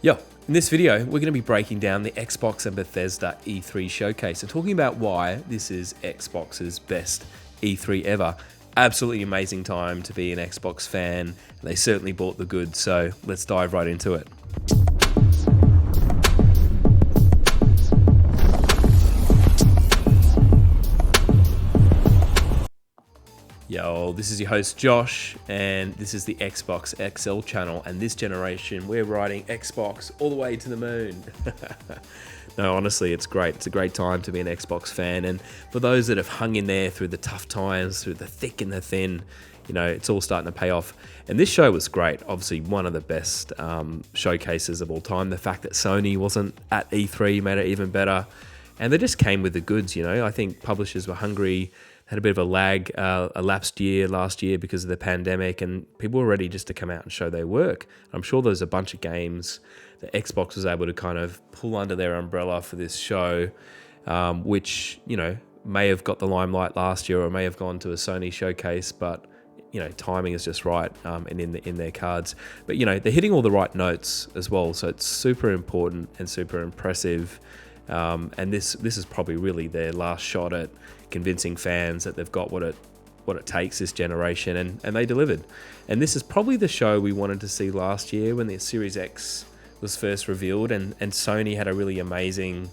Yo, in this video, we're going to be breaking down the Xbox and Bethesda E3 showcase and talking about why this is Xbox's best E3 ever. Absolutely amazing time to be an Xbox fan. They certainly bought the goods, so let's dive right into it. Yo, this is your host Josh, and this is the Xbox XL channel, and this generation we're riding Xbox all the way to the moon. No, honestly, it's great. It's a great time to be an Xbox fan, and for those that have hung in there through the tough times, through the thick and the thin, you know, it's all starting to pay off. And this show was great. Obviously, one of the best showcases of all time. The fact that Sony wasn't at E3 made it even better, and they just came with the goods, you know. I think publishers were hungry, had a bit of a lag, a lapsed year last year because of the pandemic, and people were ready just to come out and show their work. I'm sure there's a bunch of games that Xbox was able to kind of pull under their umbrella for this show, which, you know, may have got the limelight last year or may have gone to a Sony showcase, but, you know, timing is just right and in their cards. But, you know, they're hitting all the right notes as well, so it's super important and super impressive. And this is probably really their last shot at convincing fans that they've got what it takes this generation, and they delivered. And this is probably the show we wanted to see last year when the Series X was first revealed, and Sony had a really amazing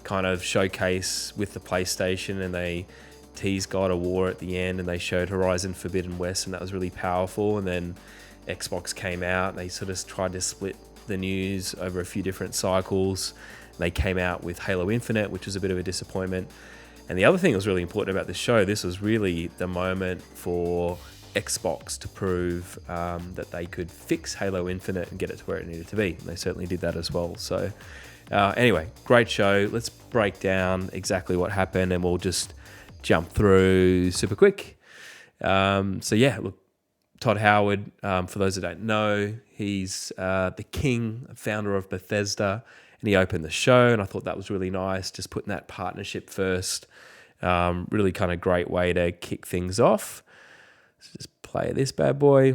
kind of showcase with the PlayStation, and they teased God of War at the end, and they showed Horizon Forbidden West, and that was really powerful. And then Xbox came out, and they sort of tried to split the news over a few different cycles. They came out with Halo Infinite, which was a bit of a disappointment. And the other thing that was really important about this show, this was really the moment for Xbox to prove that they could fix Halo Infinite and get it to where it needed to be. And they certainly did that as well. So anyway, great show. Let's break down exactly what happened, and we'll just jump through super quick. So yeah, look, Todd Howard, for those that don't know, he's the king, founder of Bethesda. And he opened the show, and I thought that was really nice, just putting that partnership first. Really kind of great way to kick things off. Let's just play this bad boy.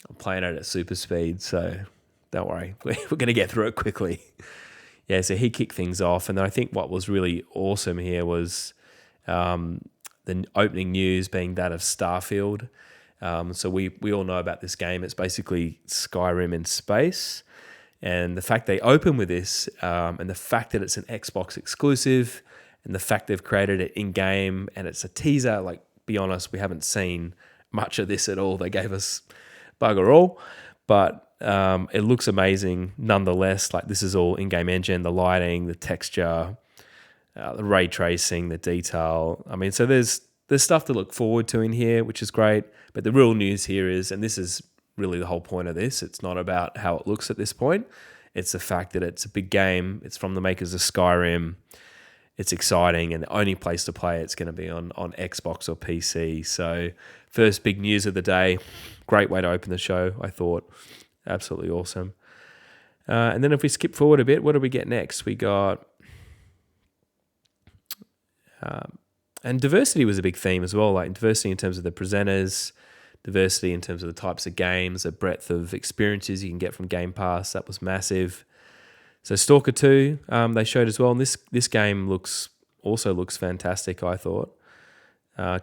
I'm playing it at super speed, so don't worry. We're going to get through it quickly. Yeah, so he kicked things off, and then I think what was really awesome here was the opening news being that of Starfield. So we all know about this game. It's basically Skyrim in space. And the fact they open with this, and the fact that it's an Xbox exclusive, and the fact they've created it in-game, and it's a teaser, like, be honest, we haven't seen much of this at all. They gave us bugger all, but it looks amazing nonetheless. Like, this is all in-game engine, the lighting, the texture, the ray tracing, the detail. I mean, so there's stuff to look forward to in here, which is great. But the real news here is, and this is really the whole point of this, it's not about how it looks at this point. It's the fact that it's a big game. It's from the makers of Skyrim. It's exciting, and the only place to play it's going to be on Xbox or PC. So first big news of the day. Great way to open the show, I thought. Absolutely awesome. And then if we skip forward a bit, what do we get next? We got... and diversity was a big theme as well, like diversity in terms of the presenters, diversity in terms of the types of games, the breadth of experiences you can get from Game Pass. That was massive. So Stalker 2, they showed as well. And this game looks fantastic, I thought.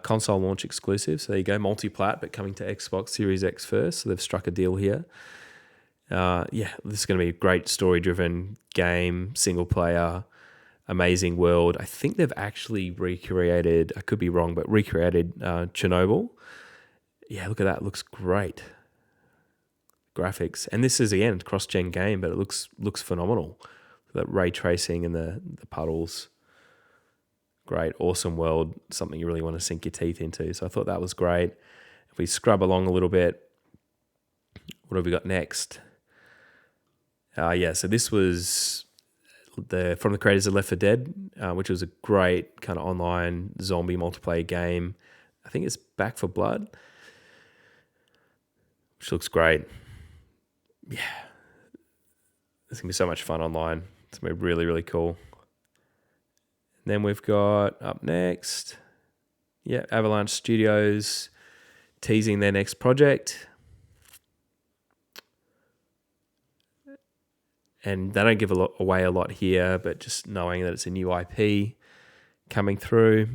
Console launch exclusive. So there you go, multi-plat, but coming to Xbox Series X first. So they've struck a deal here. Yeah, this is going to be a great story-driven game, single player, amazing world. I think they've actually recreated, I could be wrong, but recreated Chernobyl. Yeah, look at that. It looks great. Graphics. And this is, again, a cross-gen game, but it looks phenomenal. That ray tracing and the puddles. Great, awesome world. Something you really want to sink your teeth into. So I thought that was great. If we scrub along a little bit, what have we got next? So this was from the creators of Left 4 Dead, which was a great kind of online zombie multiplayer game. I think it's Back 4 Blood, which looks great. Yeah, it's going to be so much fun online. It's going to be really, really cool. And then we've got up next, Avalanche Studios teasing their next project. And they don't give away a lot here, but just knowing that it's a new IP coming through,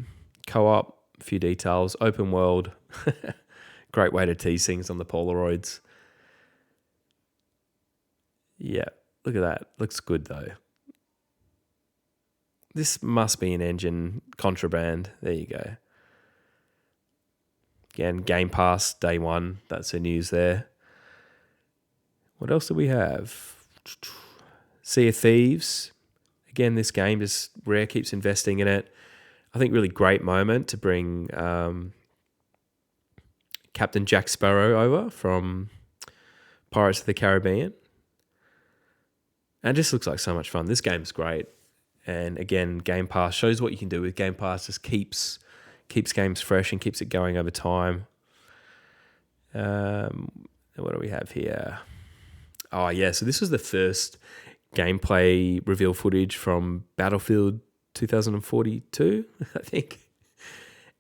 co-op, a few details, open world. Great way to tease things on the Polaroids. Yeah, look at that. Looks good though. This must be an engine contraband. There you go. Again, Game Pass, day one. That's the news there. What else do we have? Sea of Thieves. Again, this game, just Rare keeps investing in it. I think really great moment to bring Captain Jack Sparrow over from Pirates of the Caribbean. And it just looks like so much fun. This game's great. And again, Game Pass shows what you can do with Game Pass. Just keeps games fresh and keeps it going over time. What do we have here? Oh, yeah. So this was the first gameplay reveal footage from Battlefield 2042, I think.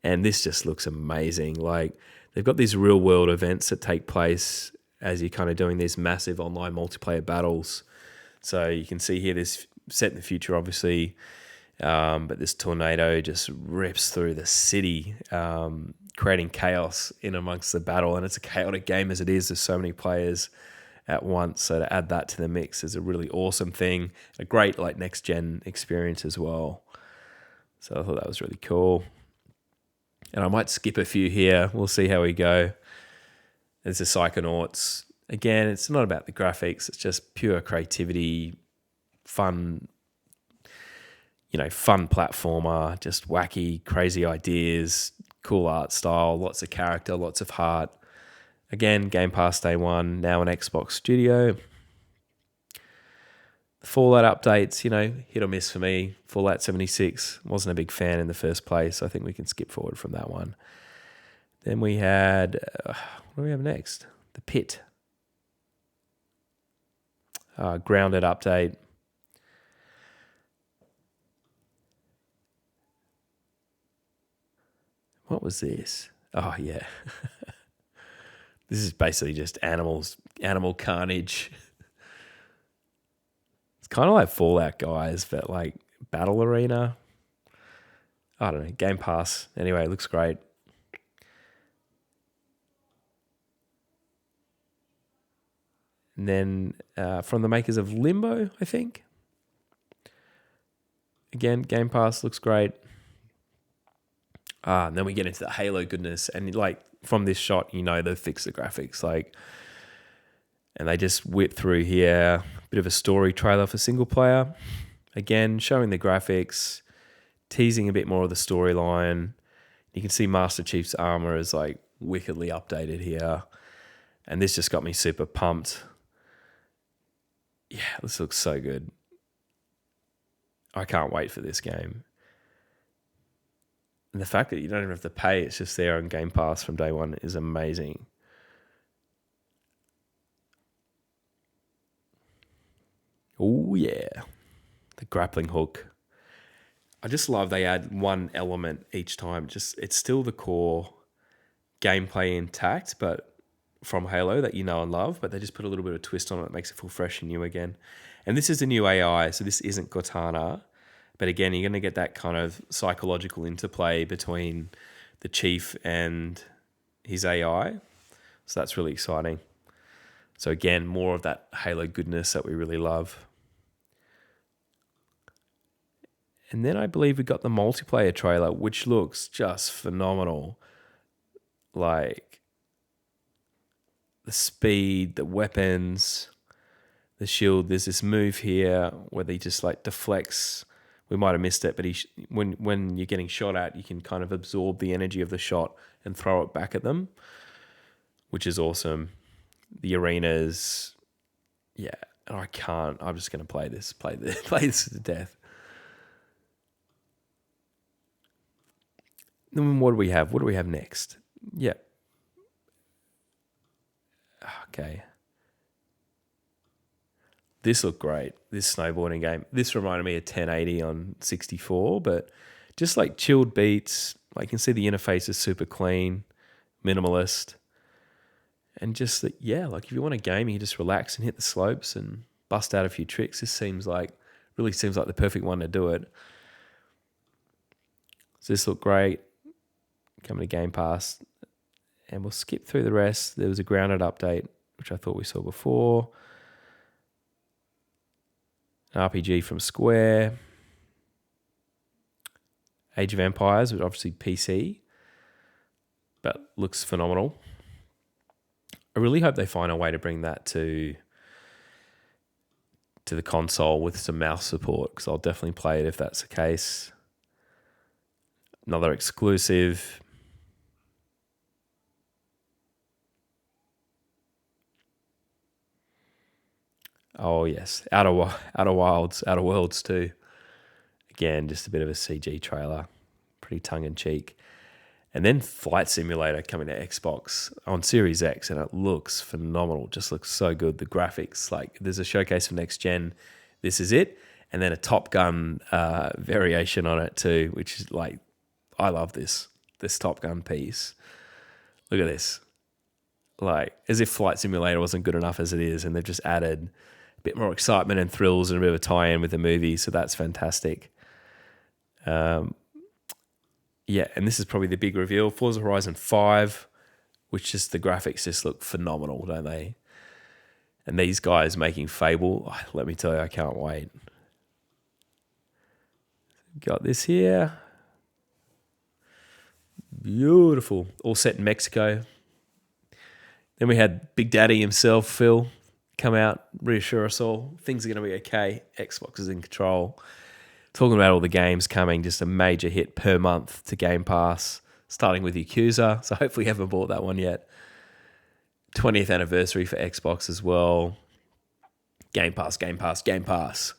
And this just looks amazing. Like, they've got these real world events that take place as you're kind of doing these massive online multiplayer battles. So you can see here this set in the future, obviously, but this tornado just rips through the city, creating chaos in amongst the battle. And it's a chaotic game as it is. There's so many players at once. So to add that to the mix is a really awesome thing. A great like next gen experience as well. So I thought that was really cool. And I might skip a few here. We'll see how we go. There's the Psychonauts. Again, it's not about the graphics. It's just pure creativity, fun, fun platformer, just wacky, crazy ideas, cool art style, lots of character, lots of heart. Again, Game Pass day one, now an Xbox Studio. The Fallout updates, hit or miss for me. Fallout 76, wasn't a big fan in the first place. So I think we can skip forward from that one. Then we had, what do we have next? The Pit. Grounded update. What was this? Oh, yeah. This is basically just animal carnage. It's kind of like Fallout, guys, but like Battle Arena. I don't know, Game Pass. Anyway, it looks great. And then from the makers of Limbo, I think. Again, Game Pass looks great. And then we get into the Halo goodness. And like from this shot, they've fixed the graphics. And they just whip through here. Bit of a story trailer for single player. Again, showing the graphics, teasing a bit more of the storyline. You can see Master Chief's armor is like wickedly updated here. And this just got me super pumped. Yeah, this looks so good. I can't wait for this game. And the fact that you don't even have to pay, it's just there on Game Pass from day one is amazing. Oh, yeah. The grappling hook. I just love they add one element each time. It's still the core gameplay intact, but from Halo that you know and love, but they just put a little bit of twist on it that makes it feel fresh and new again. And this is the new AI, so this isn't Cortana. But again, you're going to get that kind of psychological interplay between the Chief and his AI. So that's really exciting. So again, more of that Halo goodness that we really love. And then I believe we got the multiplayer trailer, which looks just phenomenal. Like the speed, the weapons, the shield. There's this move here where he just like deflects. We might have missed it, but when you're getting shot at, you can kind of absorb the energy of the shot and throw it back at them, which is awesome. The arenas, yeah. I can't. I'm just going to play this to death. Then what do we have? What do we have next? Yeah. Okay. This looked great, this snowboarding game. This reminded me of 1080 on 64, but just like chilled beats. Like you can see the interface is super clean, minimalist. And just, like if you want a game, you just relax and hit the slopes and bust out a few tricks. This really seems like the perfect one to do it. So this looked great. Coming to Game Pass. And we'll skip through the rest. There was a Grounded update, which I thought we saw before. An RPG from Square. Age of Empires, which obviously PC, but looks phenomenal. I really hope they find a way to bring that to the console with some mouse support, because I'll definitely play it if that's the case. Another exclusive. Oh yes, Outer Worlds too. Again, just a bit of a CG trailer, pretty tongue-in-cheek. And then Flight Simulator coming to Xbox on Series X, and it looks phenomenal. Just looks so good. The graphics, like there's a showcase for next gen. This is it. And then a Top Gun variation on it too, which is like, I love this Top Gun piece. Look at this. Like, as if Flight Simulator wasn't good enough as it is, and they've just added a bit more excitement and thrills and a bit of a tie-in with the movie, so that's fantastic. Yeah, and this is probably the big reveal. Forza Horizon 5, which just the graphics just look phenomenal, don't they? And these guys making Fable, let me tell you, I can't wait. Got this here. Beautiful. All set in Mexico. Then we had Big Daddy himself, Phil, come out, reassure us all. Things are going to be okay. Xbox is in control. Talking about all the games coming, just a major hit per month to Game Pass, starting with Yakuza. So hopefully you haven't bought that one yet. 20th anniversary for Xbox as well. Game Pass, Game Pass, Game Pass.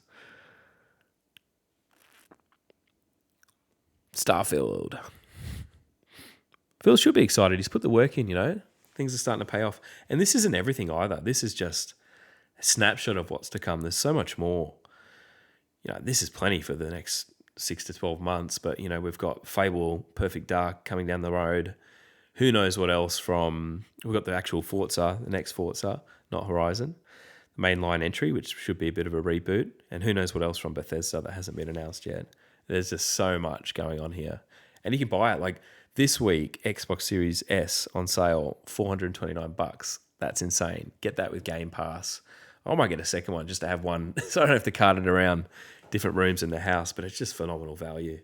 Starfield. Phil should be excited. He's put the work in, you know. Things are starting to pay off. And this isn't everything either. This is just a snapshot of what's to come. There's so much more. You know, this is plenty for the next 6 to 12 months, but, you know, we've got Fable, Perfect Dark coming down the road. Who knows what else from... We've got the actual Forza, the next Forza, not Horizon. The mainline entry, which should be a bit of a reboot. And who knows what else from Bethesda that hasn't been announced yet. There's just so much going on here. And you can buy it. Like, this week, Xbox Series S on sale, $429. That's insane. Get that with Game Pass. I might get a second one just to have one, so I don't have to cart it around different rooms in the house, but it's just phenomenal value.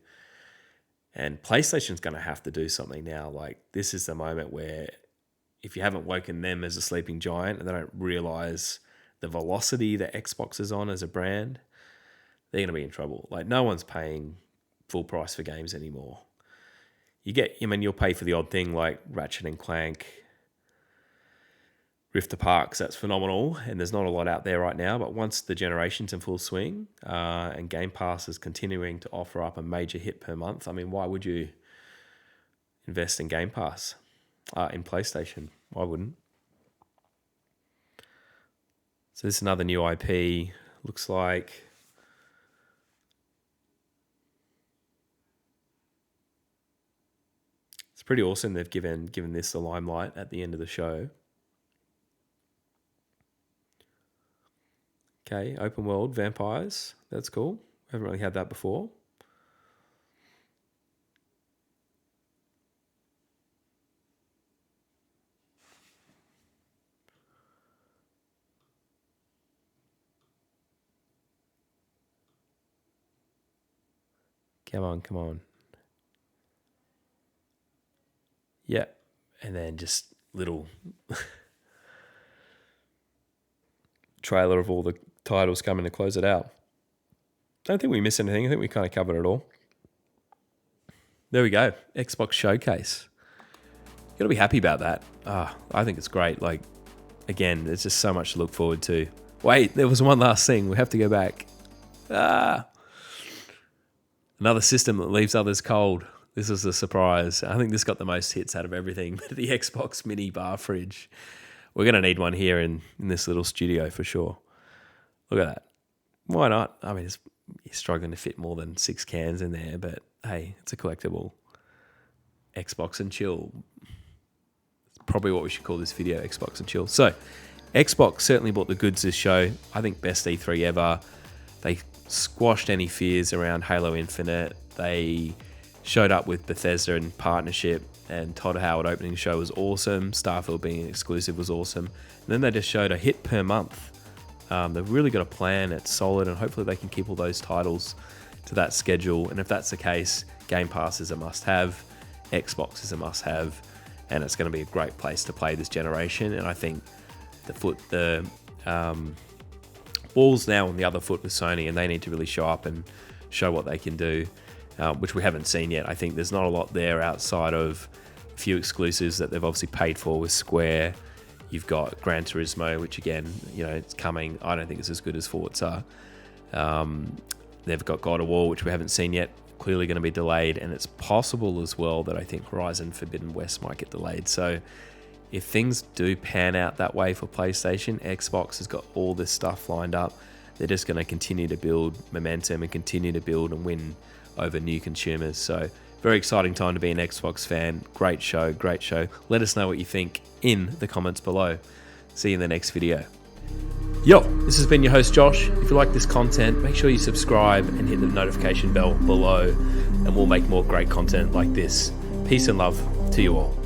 And PlayStation's going to have to do something now. Like, this is the moment where if you haven't woken them as a sleeping giant and they don't realize the velocity that Xbox is on as a brand, they're going to be in trouble. Like, no one's paying full price for games anymore. You'll pay for the odd thing like Ratchet and Clank, Rift Apart, that's phenomenal, and there's not a lot out there right now, but once the generation's in full swing and Game Pass is continuing to offer up a major hit per month, I mean, why would you invest in Game Pass in PlayStation? Why wouldn't? So this is another new IP, looks like. It's pretty awesome they've given this the limelight at the end of the show. Okay, open world, vampires. That's cool. Haven't really had that before. Come on. Yeah, and then just little trailer of all the titles coming to close it out. Don't think we missed anything. I think we kind of covered it all. There we go. Xbox Showcase. You got to be happy about that. I think it's great. Like, again, there's just so much to look forward to. Wait, there was one last thing. We have to go back. Another system that leaves others cold. This is a surprise. I think this got the most hits out of everything. The Xbox Mini bar fridge. We're going to need one here in this little studio for sure. Look at that. Why not? I mean, you're struggling to fit more than 6 cans in there, but hey, it's a collectible. Xbox and chill. It's probably what we should call this video, Xbox and chill. So, Xbox certainly bought the goods this show. I think best E3 ever. They squashed any fears around Halo Infinite. They showed up with Bethesda in partnership, and Todd Howard opening the show was awesome. Starfield being exclusive was awesome. And then they just showed a hit per month. They've really got a plan. It's solid, and hopefully they can keep all those titles to that schedule. And if that's the case, Game Pass is a must-have, Xbox is a must-have, and it's going to be a great place to play this generation. And I think the ball's now on the other foot with Sony, and they need to really show up and show what they can do, which we haven't seen yet. I think there's not a lot there outside of a few exclusives that they've obviously paid for with Square. You've got Gran Turismo, which again, it's coming. I don't think it's as good as Forza. They've got God of War, which we haven't seen yet, clearly going to be delayed, and it's possible as well that I think Horizon Forbidden West might get delayed. So if things do pan out that way for PlayStation, Xbox has got all this stuff lined up. They're just going to continue to build momentum and continue to build and win over new consumers. So very exciting time to be an Xbox fan. Great show, great show. Let us know what you think in the comments below. See you in the next video. Yo, this has been your host Josh. If you like this content, make sure you subscribe and hit the notification bell below, and we'll make more great content like this. Peace and love to you all.